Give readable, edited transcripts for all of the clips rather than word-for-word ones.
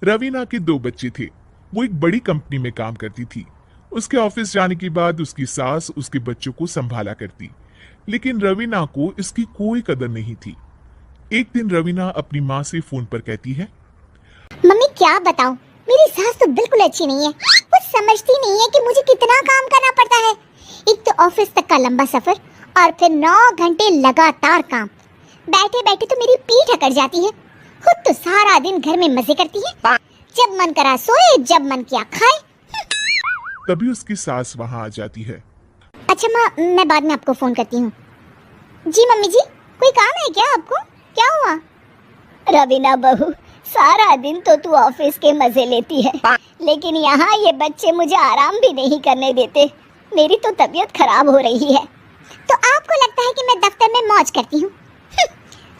रवीना के दो बच्चे थे। वो एक बड़ी कंपनी में काम करती थी। उसके ऑफिस जाने के बाद उसकी सास उसके बच्चों को संभाला करती, लेकिन रवीना को इसकी कोई कदर नहीं थी। एक दिन रवीना अपनी माँ से फोन पर कहती है, मम्मी क्या बताऊं, मेरी सास तो बिल्कुल अच्छी नहीं है। वो समझती नहीं है कि मुझे कितना काम करना पड़ता है। एक तो ऑफिस तक का लंबा सफर और फिर 9 घंटे लगातार काम। बैठे बैठे तो मेरी पीठ अकड़ जाती है। खुद तो सारा दिन घर में मजे करती है, जब मन करा सोए, जब मन किया खाए। तभी उसकी सास वहां आ जाती है। अच्छा माँ, मैं बाद में आपको फोन करती हूँ। जी मम्मी जी, कोई काम है क्या आपको? क्या हुआ? रवीना बहू, सारा दिन तो तू ऑफिस के मजे लेती है, लेकिन यहाँ ये बच्चे मुझे आराम भी नहीं करने देते। मेरी तो तबीयत खराब हो रही है। तो आपको लगता है कि मैं दफ्तर में मौज करती हूँ?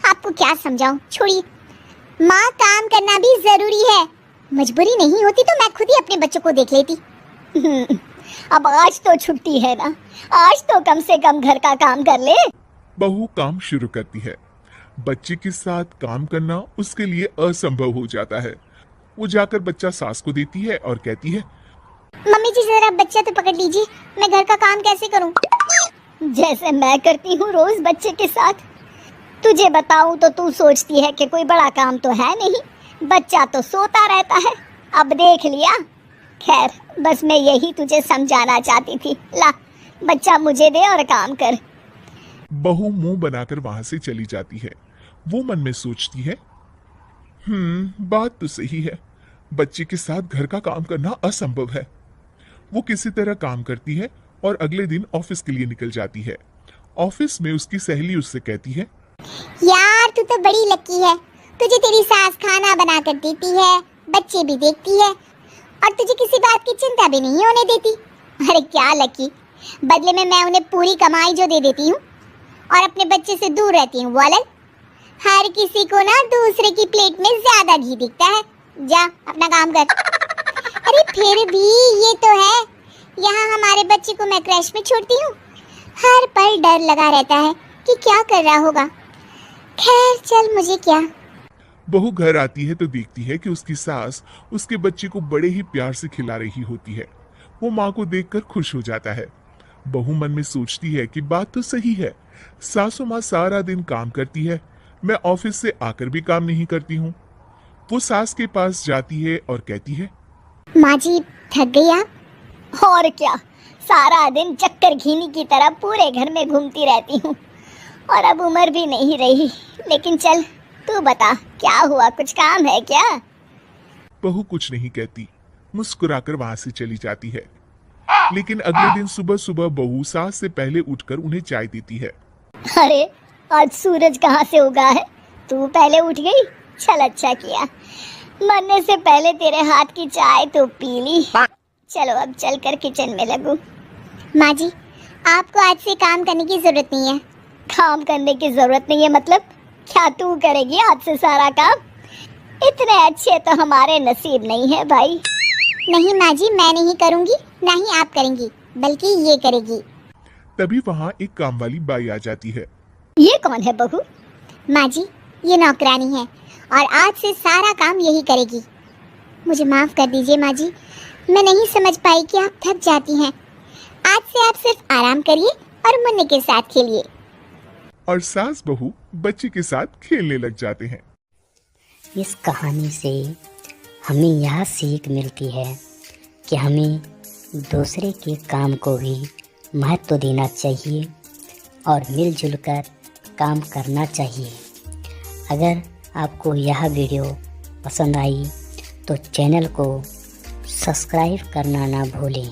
आपको क्या समझाऊं, छोड़िए। माँ, काम करना भी जरूरी है। मजबूरी नहीं होती तो मैं खुद ही अपने बच्चों को देख लेती। अब आज तो छुट्टी है ना, आज तो कम से कम घर का काम कर ले। बहू काम शुरू करती है। बच्चे के साथ काम करना उसके लिए असंभव हो जाता है। वो जाकर बच्चा सास को देती है और कहती है, मम्मी जी जरा बच्चा तो पकड़ लीजिए, मैं घर का काम कैसे करूं? जैसे मैं करती हूँ रोज बच्चे के साथ। तुझे बताऊं तो तू सोचती है कि कोई बड़ा काम तो है नहीं, बच्चा तो सोता रहता है। अब देख लिया। खैर, बस मैं यही तुझे समझाना चाहती थी। ला, बच्चा मुझे दे और काम कर। बहू मुंह बनाकर वहां से चली जाती है। वो मन में सोचती है, बात तो सही है, बच्चे के साथ घर का काम करना असंभव है। वो किसी तरह काम करती है और अगले दिन ऑफिस के लिए निकल जाती है। ऑफिस में उसकी सहेली उससे कहती है, यार तू तो बड़ी लकी है, तुझे तेरी सास खाना बना कर देती है, बच्चे भी देखती है और तुझे किसी बात की चिंता भी नहीं होने देती। अरे क्या लकी, बदले में मैं उन्हें पूरी कमाई जो दे देती हूँ और अपने बच्चे से दूर रहती हूँ। वो अलग। हर किसी को ना दूसरे की प्लेट में ज्यादा घी दिखता है। जा अपना काम कर। अरे फिर भी ये तो है, यहाँ हमारे बच्चे को मैं क्रैश में छोड़ती हूँ, हर पल डर लगा रहता है कि क्या कर रहा होगा। खैर चल, मुझे क्या। बहू घर आती है तो देखती है कि उसकी सास उसके बच्चे को बड़े ही प्यार से खिला रही होती है। वो माँ को देखकर खुश हो जाता है। बहू मन में सोचती है कि बात तो सही है, सासू माँ सारा दिन काम करती है, मैं ऑफिस से आकर भी काम नहीं करती हूँ। वो सास के पास जाती है और कहती है, माँ जी थक गई आप? और क्या, सारा दिन चक्कर घीनी की तरह पूरे घर में घूमती रहती हूँ और अब उम्र भी नहीं रही। लेकिन चल तू बता, क्या हुआ, कुछ काम है क्या? बहू कुछ नहीं कहती, मुस्कुराकर वहां से चली जाती है। लेकिन अगले दिन सुबह सुबह बहू सास से पहले उठकर उन्हें चाय देती है। अरे आज सूरज कहाँ से उगा है, तू पहले उठ गई। चल अच्छा किया, मरने से पहले तेरे हाथ की चाय तो पी ली। चलो अब चलकर किचन में लगूं। माँ जी, आपको आज से काम करने की जरूरत नहीं है। काम करने की जरूरत नहीं है मतलब? क्या तू करेगी आज से सारा काम? इतने अच्छे तो हमारे नसीब नहीं है भाई। नहीं माँ जी, मैं नहीं करूँगी, ना ही आप करेंगी, बल्कि ये करेगी। तभी वहाँ एक काम वाली बाई आ जाती है। ये कौन है बहू? माँ जी, ये नौकरानी है और आज से सारा काम यही करेगी। मुझे माफ कर दीजिए माँ जी, मैं नहीं समझ पाई कि आप थक जाती हैं। आज से आप सिर्फ आराम करिए और मुन्ने के साथ खेलिए। और सास बहू बच्चे के साथ खेलने लग जाते हैं। इस कहानी से हमें यह सीख मिलती है कि हमें दूसरे के काम को भी महत्व देना चाहिए और मिलजुल कर काम करना चाहिए। अगर आपको यह वीडियो पसंद आई तो चैनल को सब्सक्राइब करना ना भूलें।